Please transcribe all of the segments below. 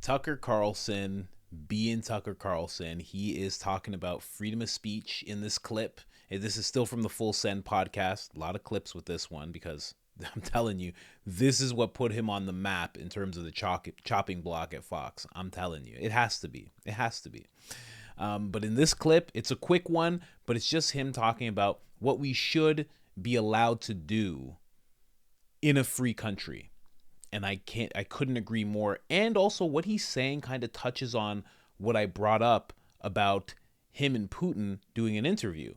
Tucker Carlson, being Tucker Carlson, he is talking about freedom of speech in this clip. And this is still from the Full Send podcast. A lot of clips with this one because I'm telling you, this is what put him on the map in terms of the chopping block at Fox. I'm telling you, it has to be. It has to be. But in this clip, it's a quick one, but it's just him talking about what we should be allowed to do in a free country. And I couldn't agree more. And also what he's saying kind of touches on what I brought up about him and Putin doing an interview.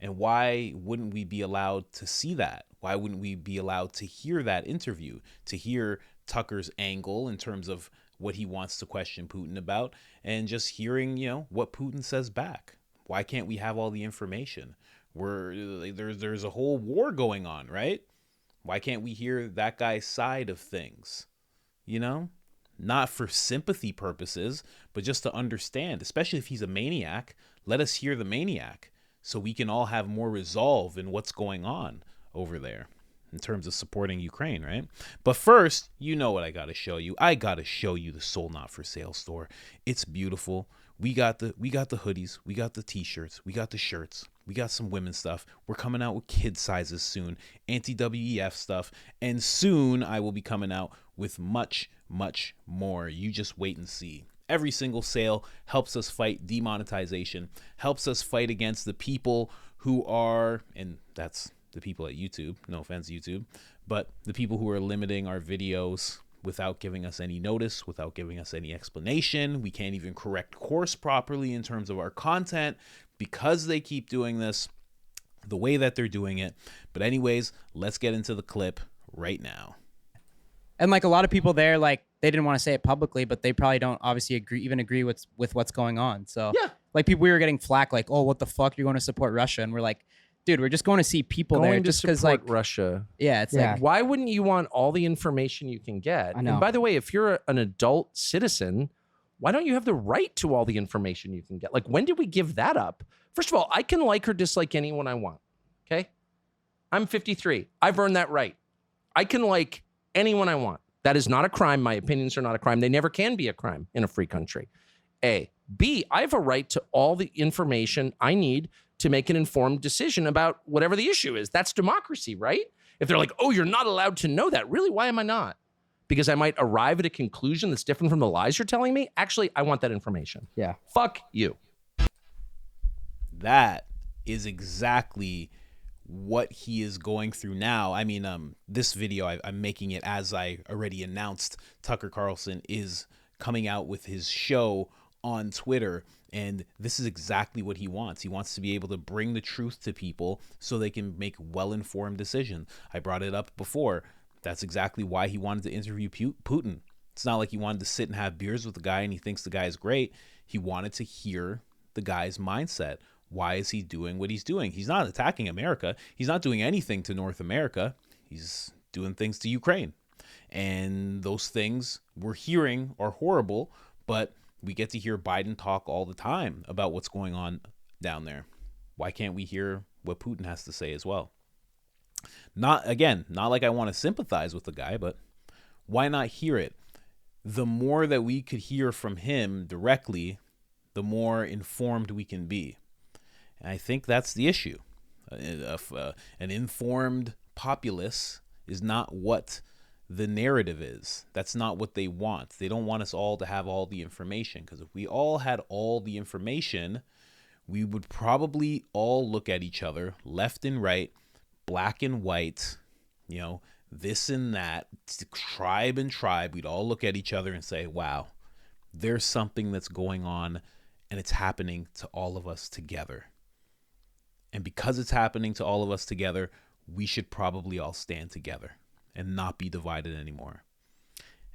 And why wouldn't we be allowed to see that? Why wouldn't we be allowed to hear that interview, to hear Tucker's angle in terms of what he wants to question Putin about, and just hearing, what Putin says back? Why can't we have all the information? There's a whole war going on, right? Why can't we hear that guy's side of things? Not for sympathy purposes, but just to understand, especially if he's a maniac, let us hear the maniac so we can all have more resolve in what's going on over there in terms of supporting Ukraine, right? But first, you know what I got to show you. I got to show you the Sold Not For Sale store. It's beautiful. We got the hoodies, we got the t-shirts, we got the shirts, we got some women's stuff. We're coming out with kid sizes soon, anti-WEF stuff, and soon I will be coming out with much, much more. You just wait and see. Every single sale helps us fight demonetization, helps us fight against the people who are, and that's the people at YouTube, no offense YouTube, but the people who are limiting our videos without giving us any notice, without giving us any explanation. We can't even correct course properly in terms of our content because they keep doing this the way that they're doing it. But anyways, let's get into the clip right now. And like a lot of people there, like they didn't want to say it publicly, but they probably don't obviously agree with what's going on. So yeah, like we were getting flack like, oh, what the fuck, you're going to support Russia? And we're like, dude, we're just going to see people there just because like Russia. Yeah, it's like, why wouldn't you want all the information you can get? I know. And by the way, if you're an adult citizen, why don't you have the right to all the information you can get? Like, when did we give that up? First of all, I can like or dislike anyone I want. Okay, I'm 53. I've earned that right. I can like anyone I want. That is not a crime. My opinions are not a crime. They never can be a crime in a free country. A. B, I have a right to all the information I need to make an informed decision about whatever the issue is. That's democracy, right? If they're like, oh, you're not allowed to know that. Really, why am I not? Because I might arrive at a conclusion that's different from the lies you're telling me? Actually, I want that information. Yeah. Fuck you. That is exactly what he is going through now. I mean, this video, I'm making it as I already announced. Tucker Carlson is coming out with his show on Twitter, and this is exactly what he wants. He wants to be able to bring the truth to people so they can make well-informed decisions. I brought it up before. That's exactly why he wanted to interview Putin. It's not like he wanted to sit and have beers with the guy and he thinks the guy is great. He wanted to hear the guy's mindset. Why is he doing what he's doing? He's not attacking America. He's not doing anything to North America. He's doing things to Ukraine. And those things we're hearing are horrible, but we get to hear Biden talk all the time about what's going on down there. Why can't we hear what Putin has to say as well? Not like I want to sympathize with the guy, but why not hear it? The more that we could hear from him directly, the more informed we can be. And I think that's the issue. An informed populace is not what the narrative is. That's not what they want. They don't want us all to have all the information, because if we all had all the information, we would probably all look at each other left and right, black and white, this and that, tribe and tribe. We'd all look at each other and say, wow, there's something that's going on and it's happening to all of us together. And because it's happening to all of us together, we should probably all stand together and not be divided anymore.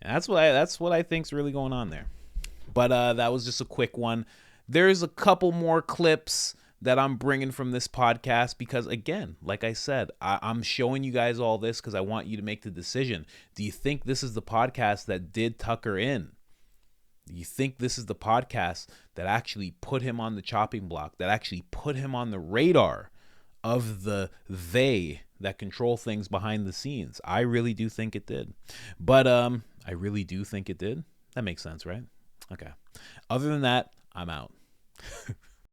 And that's what I think is really going on there. But that was just a quick one. There's a couple more clips that I'm bringing from this podcast because, again, like I said, I'm showing you guys all this because I want you to make the decision. Do you think this is the podcast that did Tucker in? Do you think this is the podcast that actually put him on the chopping block, that actually put him on the radar of they that control things behind the scenes? I really do think it did. But I really do think it did. That makes sense, right? Okay. Other than that, I'm out.